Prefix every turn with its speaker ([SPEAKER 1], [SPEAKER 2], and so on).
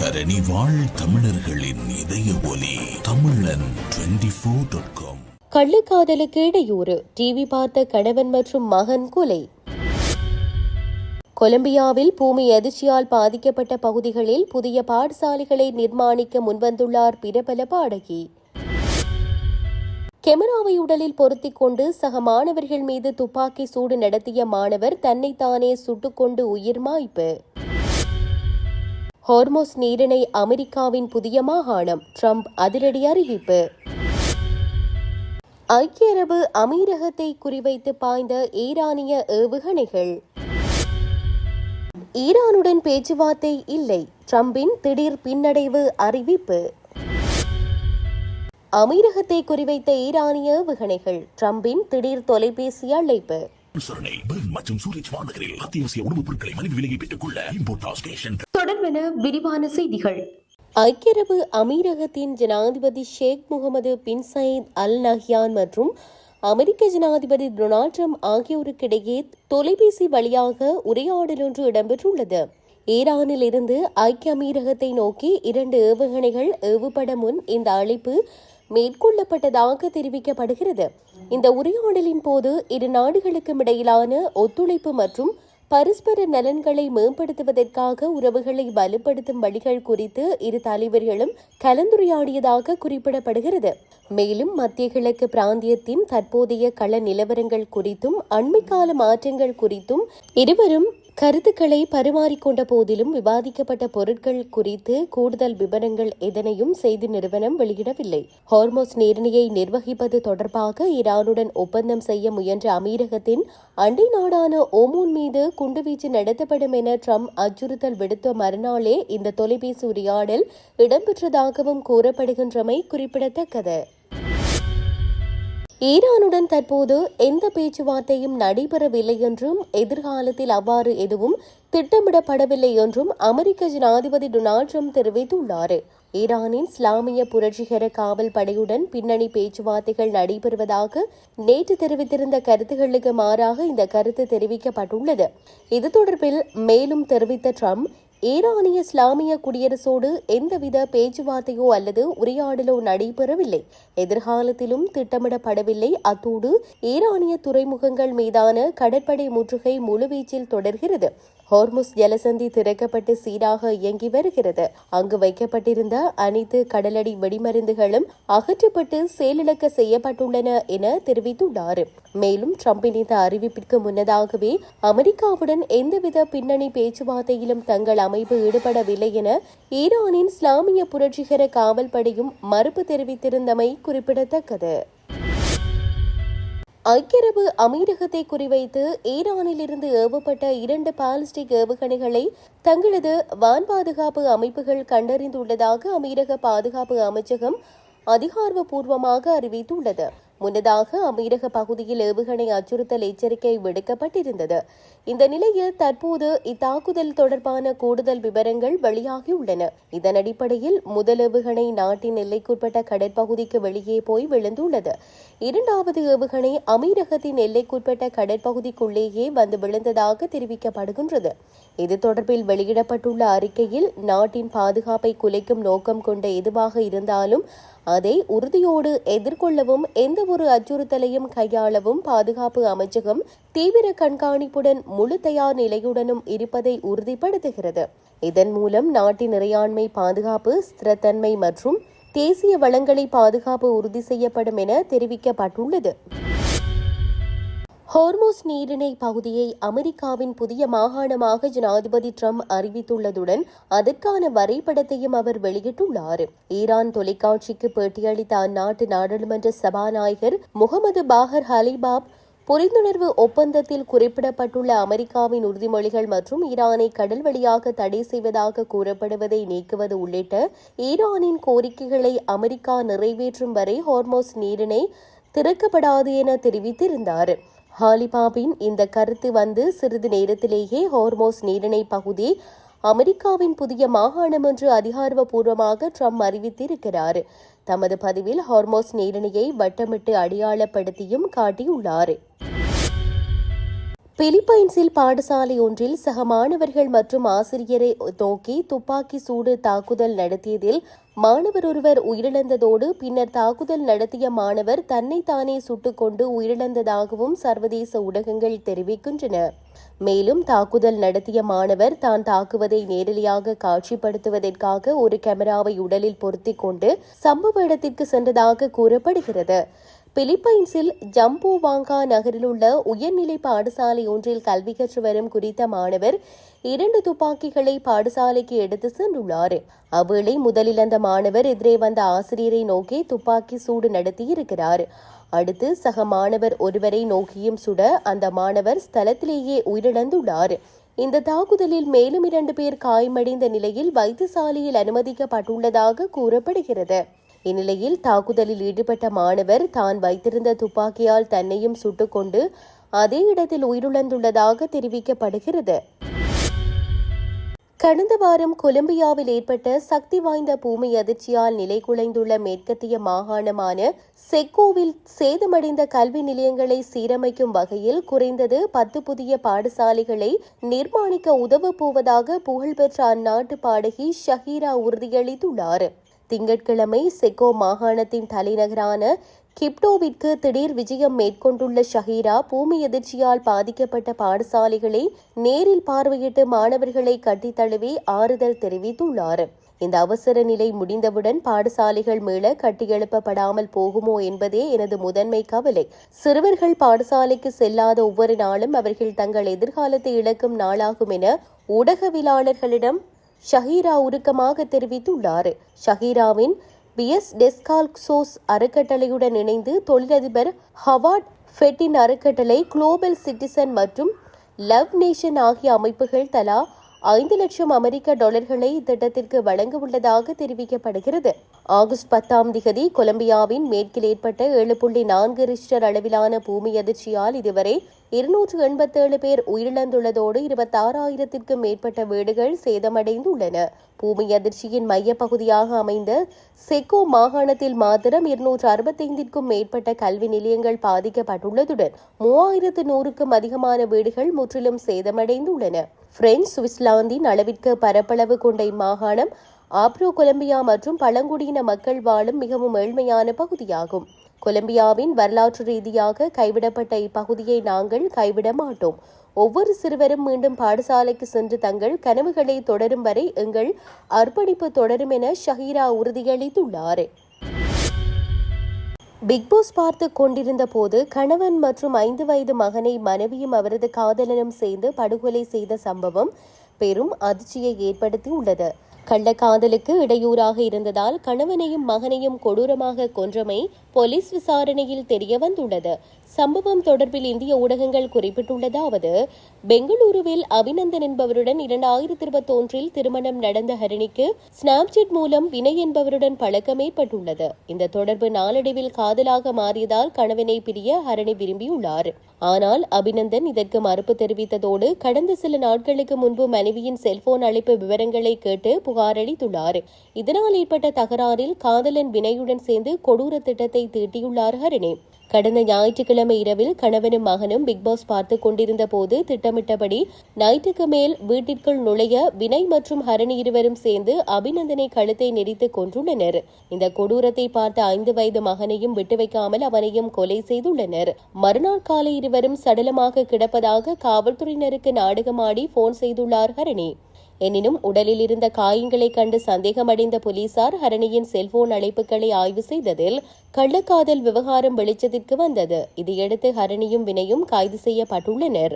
[SPEAKER 1] தரணி வாழ் தமிழர்களின் இதய ஒலி தமிழன் 24.com.
[SPEAKER 2] கள்ளக்காதலுக்கு இடையூறு, டிவி பார்த்த கணவன் மற்றும் மகன் கொலை. கொலம்பியாவில் பூமி அதிர்ச்சியால் பாதிக்கப்பட்ட பகுதிகளில் புதிய பாடசாலைகளை நிர்மாணிக்க முன்வந்துள்ளார் பிரபல பாடகி. கேமராவை உடலில் பொருத்திக் கொண்டு சக மாணவர்கள் மீது துப்பாக்கி சூடு நடத்திய மாணவர் தன்னைத்தானே சுட்டுக்கொண்டு உயிர் மாய்ப்பு. ஹார்மோஸ் நீரிணை அமெரிக்காவின் புதிய மாகாணம், ட்ரம்ப் அதிரடி அறிவிப்பு. ஐக்கிய அரபு அமீரகத்தை குறிவைத்து பாய்ந்த ஈரானிய ஏவுகணைகள். ஈரானுடன் பேச்சுவார்த்தை இல்லை, ட்ரம்பின் திடீர் பின்னடைவு அறிவிப்பு. அமீரகத்தை குறிவைத்த ஈரானிய ஏவுகணைகள், ட்ரம்பின் திடீர் தொலைபேசி அழைப்பு. தொடர்பென விரிவான செய்திகள். ஐக்கிய அரபு அமீரகத்தின் ஜனாதிபதி ஷேக் முகமது பின் சயீத் அல் நஹ்யான் மற்றும் அமெரிக்க ஜனாதிபதி டொனால்ட் ட்ரம்ப் ஆகியோருக்கிடையே தொலைபேசி வழியாக உரையாடல் ஒன்று இடம்பெற்றுள்ளது. ஈரானில் இருந்து ஐக்கிய அமீரகத்தை நோக்கி 2 ஏவுகணைகள் ஏவுபட முன் இந்த அழைப்பு மேற்கொள்ளப்பட்டதாக தெரிவிக்கப்படுகிறது. இந்த உரையாடலின் போது இரு நாடுகளுக்கும் இடையிலான ஒத்துழைப்பு மற்றும் பரஸ்பர நலன்களை மேம்படுத்துவதற்காக உறவுகளை வலுப்படுத்தும் வழிகள் குறித்து இரு தலைவர்களும் கலந்துரையாடியதாக குறிப்பிடப்படுகிறது. மேலும் மத்திய கிழக்கு பிராந்தியத்தின் தற்போதைய கள நிலவரங்கள் குறித்தும் அண்மைக்கால மாற்றங்கள் குறித்தும் இருவரும் கருத்துக்களை பரிமாறிக்கொண்ட போதிலும் விவாதிக்கப்பட்ட பொருட்கள் குறித்து கூடுதல் விவரங்கள் எதனையும் செய்தி நிறுவனம் வெளியிடவில்லை. ஹார்மோஸ் நீரிணையை நிர்வகிப்பது தொடர்பாக ஈரானுடன் ஒப்பந்தம் செய்ய முயன்ற அமீரகத்தின் அண்டை நாடான ஓமான் மீது குண்டுவீச்சு நடத்தப்படும் என ட்ரம்ப் அச்சுறுத்தல் விடுத்த மறுநாளே இந்த தொலைபேசி உரையாடல் இடம்பெற்றதாகவும் கூறப்படுகின்றமை குறிப்பிடத்தக்கது. ஈரானுடன் தற்போது எந்த பேச்சுவார்த்தையும் நடைபெறவில்லை என்றும் எதிர்காலத்தில் அவ்வாறு எதுவும் திட்டமிடப்படவில்லை என்றும் அமெரிக்க ஜனாதிபதி டொனால்ட் ட்ரம்ப் தெரிவித்துள்ளார். ஈரானின் இஸ்லாமிய புரட்சிகர காவல் படையுடன் பின்னணி பேச்சுவார்த்தைகள் நடைபெறுவதாக நேற்று தெரிவித்திருந்த கருத்துகளுக்கு மாறாக இந்த கருத்து தெரிவிக்கப்பட்டுள்ளது. இது தொடர்பில் மேலும் தெரிவித்த ட்ரம்ப், ஈரானிய இஸ்லாமிய குடியரசோடு எந்தவித பேச்சுவார்த்தையோ அல்லது உரையாடலோ நடைபெறவில்லை, எதிர்காலத்திலும் திட்டமிடப்படவில்லை. அத்தோடு ஈரானிய துறைமுகங்கள் மீதான கடற்படை முற்றுகை முழுவீச்சில் தொடர்கிறது. ஹார்முஸ் ஜலசந்தி திறக்கப்பட்டு சீராக இயங்கி வருகிறது. அங்கு வைக்கப்பட்டிருந்த அனைத்து கடலடி வெடிமருந்துகளும் அகற்றப்பட்டு செயலிழக்க செய்யப்பட்டுள்ளன என தெரிவித்துள்ளார். மேலும் ட்ரம்பின் இந்த அறிவிப்பிற்கு முன்னதாகவே அமெரிக்காவுடன் எந்தவித பின்னணி பேச்சுவார்த்தையிலும் தங்கள் அமைப்பு ஈடுபடவில்லை என ஈரானின் இஸ்லாமிய புரட்சிகர காவல் படையும் மறுப்பு தெரிவித்திருந்தமை குறிப்பிடத்தக்கது. ஐக்கிய அரபு அமீரகத்தை குறிவைத்து ஈரானிலிருந்து ஏவப்பட்ட 2 பாலிஸ்டிக் ஏவுகணைகளை தங்களது வான் பாதுகாப்பு அமைப்புகள் கண்டறிந்துள்ளதாக அமீரக பாதுகாப்பு அமைச்சகம் அதிகாரப்பூர்வமாக அறிவித்துள்ளது. முன்னதாக அமீரக பகுதியில் ஏவுகணை அச்சுறுத்தல் எச்சரிக்கை விடுக்கப்பட்டிருந்தது. இந்த நிலையில் தற்போது இத்தாக்குதல் தொடர்பான கூடுதல் விவரங்கள் வெளியாகியுள்ளன. இதன் அடிப்படையில் முதல் ஏவுகணை நாட்டின் எல்லைக்குட்பட்ட கடற்பகுதிக்கு வெளியே போய் விழுந்துள்ளது. 2வது ஏவுகணை அமீரகத்தின் எல்லைக்குட்பட்ட கடற்பகுதிக்குள்ளேயே வந்து விழுந்ததாக தெரிவிக்கப்படுகின்றது. இது தொடர்பில் வெளியிடப்பட்டுள்ள அறிக்கையில், நாட்டின் பாதுகாப்பை குலைக்கும் நோக்கம் கொண்ட எதுவாக இருந்தாலும் அதை உறுதியோடு எதிர்கொள்ளவும் எந்தவொரு அச்சுறுத்தலையும் கையாளவும் பாதுகாப்பு அமைச்சகம் தீவிர கண்காணிப்புடன் முழு தயார் நிலையுடனும் இருப்பதை உறுதிப்படுத்துகிறது. இதன் மூலம் நாட்டின் இறையாண்மை பாதுகாப்பு, ஸ்திரத்தன்மை மற்றும் தேசிய வளங்களை பாதுகாப்பு உறுதி செய்யப்படும் என தெரிவிக்கப்பட்டுள்ளது. ஹார்மோஸ் நீரிணை பகுதியை அமெரிக்காவின் புதிய மாகாணமாக ஜனாதிபதி ட்ரம்ப் அறிவித்துள்ளதுடன் அதற்கான வரைபடத்தையும் அவர் வெளியிட்டுள்ளார். ஈரான் தொலைக்காட்சிக்கு பேட்டியளித்த அந்நாட்டு நாடாளுமன்ற சபாநாயகர் முகமது பாகர் ஹலிபாப், புரிந்துணர்வு ஒப்பந்தத்தில் குறிப்பிடப்பட்டுள்ள அமெரிக்காவின் உறுதிமொழிகள் மற்றும் ஈரானை கடல் வழியாக தடை செய்வதாக கூறப்படுவதை நீக்குவது உள்ளிட்ட ஈரானின் கோரிக்கைகளை அமெரிக்கா நிறைவேற்றும் வரை ஹார்மோஸ் நீரிணை திறக்கப்படாது என தெரிவித்திருந்தார். ஹாலிபாபின் இந்த கருத்து வந்து சிறிது நேரத்திலேயே ஹார்மோஸ் நீரிணை பகுதி அமெரிக்காவின் புதிய மாகாணம் என்று அதிகாரப்பூர்வமாக ட்ரம்ப் அறிவித்திருக்கிறார். தமது பதிவில் ஹார்மோஸ் நீரிணையை வட்டமிட்டு அடையாளப்படுத்தியும் காட்டியுள்ளார். பிலிப்பைன்ஸில் பாடசாலை ஒன்றில் சக மாணவர்கள் மற்றும் ஆசிரியரை நோக்கி துப்பாக்கி சூடு தாக்குதல் நடத்தியதில் மாணவர் ஒருவர் உயிரிழந்ததோடு பின்னர் தாக்குதல் நடத்திய மாணவர் தன்னைத்தானே சுட்டுக்கொண்டு உயிரிழந்ததாகவும் சர்வதேச ஊடகங்கள் தெரிவிக்கின்றன. மேலும் தாக்குதல் நடத்திய மாணவர் தான் தாக்குவதை நேரடியாக காட்சிப்படுத்துவதற்காக ஒரு கேமராவை உடலில் பொருத்திக் கொண்டு சம்பவ இடத்திற்கு சென்றதாக கூறப்படுகிறது. பிலிப்பைன்ஸில் ஜம்போவாங்கா நகரில் உள்ள உயர்நிலை பாடசாலை ஒன்றில் கல்வி கற்று வரும் குறித்த மாணவர் 2 துப்பாக்கிகளை பாடசாலைக்கு எடுத்து சென்றுள்ளார். அவ்வேளை முதலில் அந்த மாணவர் எதிரே வந்த ஆசிரியரை நோக்கி துப்பாக்கி சூடு நடத்தியிருக்கிறார். அடுத்து சக மாணவர் ஒருவரை நோக்கியும் சுட அந்த மாணவர் ஸ்தலத்திலேயே உயிரிழந்துள்ளார். இந்த தாக்குதலில் மேலும் 2 பேர் காயமடைந்த நிலையில் வைத்தியசாலையில் அனுமதிக்கப்பட்டுள்ளதாக கூறப்படுகிறது. இந்நிலையில் தாக்குதலில் ஈடுபட்ட மாணவர் தான் வைத்திருந்த துப்பாக்கியால் தன்னையும் சுட்டுக்கொண்டு அதே இடத்தில் உயிரிழந்துள்ளதாக தெரிவிக்கப்படுகிறது. கடந்த வாரம் கொலம்பியாவில் ஏற்பட்ட சக்தி வாய்ந்த பூமி அதிர்ச்சியால் நிலைகுலைந்துள்ள மேற்கத்திய மாகாணமான செக்கோவில் சேதமடைந்த கல்வி நிலையங்களை சீரமைக்கும் வகையில் குறைந்தது 10 புதிய பாடசாலைகளை நிர்மாணிக்க உதவப் போவதாக புகழ்பெற்ற அந்நாட்டு பாடகி ஷஹீரா உறுதியளித்துள்ளார். திங்கட்கிழமை செக்கோ மாகாணத்தின் தலைநகரான கிப்டோவிற்கு திடீர் விஜயம் மேற்கொண்டுள்ள ஷஹீரா பூமி எதிர்ச்சியால் பாதிக்கப்பட்ட பாடசாலைகளை நேரில் பார்வையிட்டு மாணவர்களை கட்டித்தழுவி ஆறுதல் தெரிவித்துள்ளார். இந்த அவசர நிலை முடிந்தவுடன் பாடசாலைகள் மீள கட்டியெழுப்பப்படாமல் போகுமோ என்பதே எனது முதன்மை கவலை. சிறுவர்கள் பாடசாலைக்கு செல்லாத ஒவ்வொரு நாளும் அவர்கள் தங்கள் எதிர்காலத்தை இழக்கும் நாளாகும் என ஊடகவியலாளர்களிடம் ஷஹீரா உருக்கமாக தெரிவித்துள்ளார். ஷஹீராவின் பிஎஸ் டெஸ்கால்சோஸ் அறக்கட்டளையுடன் இணைந்து தொழிலதிபர் ஹவார்ட் ஃபெட்டின் அறக்கட்டளை, குளோபல் சிட்டிசன் மற்றும் லவ் நேஷன் ஆகிய அமைப்புகள் தலா $5 லட்சம் இத்திட்டத்திற்கு வழங்க உள்ளதாக தெரிவிக்கப்படுகிறது. ஆகஸ்ட் 10 கொலம்பியாவின் மேற்கில் ஏற்பட்ட 7.4 ரிக்டர் அளவிலான பூமி அதிர்ச்சியால் இதுவரை 287 பேர் உயிரிழந்துள்ளதோடு 26,000க்கும் மேற்பட்ட வீடுகள் சேதமடைந்துள்ளன. பூமி அதிர்ச்சியின் மையப்பகுதியாக அமைந்த செக்கோ மாகாணத்தில் மாத்திரம் 265க்கும் மேற்பட்ட கல்வி நிலையங்கள் பாதிக்கப்பட்டுள்ளதுடன் 3,100க்கும் அதிகமான வீடுகள் முற்றிலும் சேதமடைந்துள்ளன. பிரெஞ்சு சுவிட்சர்லாந்தின் அளவிற்கு பரப்பளவு கொண்ட இம்மாகாணம் ஆப்ரோ கொலம்பியா மற்றும் பழங்குடியின மக்கள் வாழும் மிகவும் ஏழ்மையான பகுதியாகும். கொலம்பியாவின் வரலாற்று ரீதியாக கைவிடப்பட்ட இப்பகுதியை நாங்கள் கைவிட மாட்டோம். ஒவ்வொரு சிறுவரும் மீண்டும் பாடசாலைக்கு சென்று தங்கள் கனவுகளை தொடரும் வரை எங்கள் அர்ப்பணிப்பு தொடரும் என ஷஹீரா உறுதியளித்துள்ளார். பிக்பாஸ் பார்த்து கொண்டிருந்த போது கணவன் மற்றும் 5 வயது மகனை மனைவியும் அவரது காதலனும் சேர்ந்து படுகொலை செய்த சம்பவம் பெரும் அதிர்ச்சியை ஏற்படுத்தியுள்ளது. கள்ளக்காதலுக்கு இடையூறாக இருந்ததால் கணவனையும் மகனையும் கொடூரமாக கொன்றமை போலீஸ் விசாரணையில் தெரிய வந்துள்ளது. சம்பவம் தொடர்பில் இந்திய ஊடகங்கள் குறிப்பிட்டுள்ளதாவது, பெங்களூருவில் அபிநந்தன் என்பவருடன் 2021 திருமணம் நடந்த ஹரிணிக்கு ஸ்னாப்சாட் மூலம் வினய் என்பவருடன் பழக்கம் ஏற்பட்டுள்ளது. இந்த தொடர்பு நாளடைவில் காதலாக மாறியதால் கணவனை பிரிய ஹரணி விரும்பியுள்ளார். ஆனால் அபிநந்தன் இதற்கு மறுப்பு தெரிவித்ததோடு கடந்த சில நாட்களுக்கு முன்பு மனைவியின் செல்போன் அழைப்பு விவரங்களை கேட்டு புகாரளித்துள்ளார். இதனால் ஏற்பட்ட தகராறில் காதலன் வினயுடன் சேர்ந்து கொடூர திட்டத்தை தீட்டியுள்ளார் ஹரணி. கடந்த ஞாயிற்றுக்கிழமை இரவில் கணவனும் மகனும் பிக்பாஸ் பார்த்து கொண்டிருந்த போது திட்டமிட்டபடி நைட்டுக்கு மேல் வீட்டிற்குள் நுழைய வினய் மற்றும் ஹரணி இருவரும் சேர்ந்து அபிநந்தனை கழுத்தை நெரித்து கொன்றுள்ளனர். இந்த கொடூரத்தை பார்த்த 5 வயது மகனையும் விட்டு வைக்காமல் அவனையும் கொலை செய்துள்ளனர். மறுநாள் காலை இருவரும் சடலமாக கிடப்பதாக காவல்துறையினருக்கு நாடகமாடி போன் செய்துள்ளார் ஹரணி. எனினும் உடலில் இருந்த காயங்களை கண்டு சந்தேகமடைந்த போலீசார் ஹரணியின் செல்போன் அழைப்புகளை ஆய்வு செய்ததில் கள்ளக்காதல் விவகாரம் வெளிச்சத்திற்கு வந்தது. இதையடுத்து ஹரணியும் வினயும் கைது செய்யப்பட்டுள்ளனர்.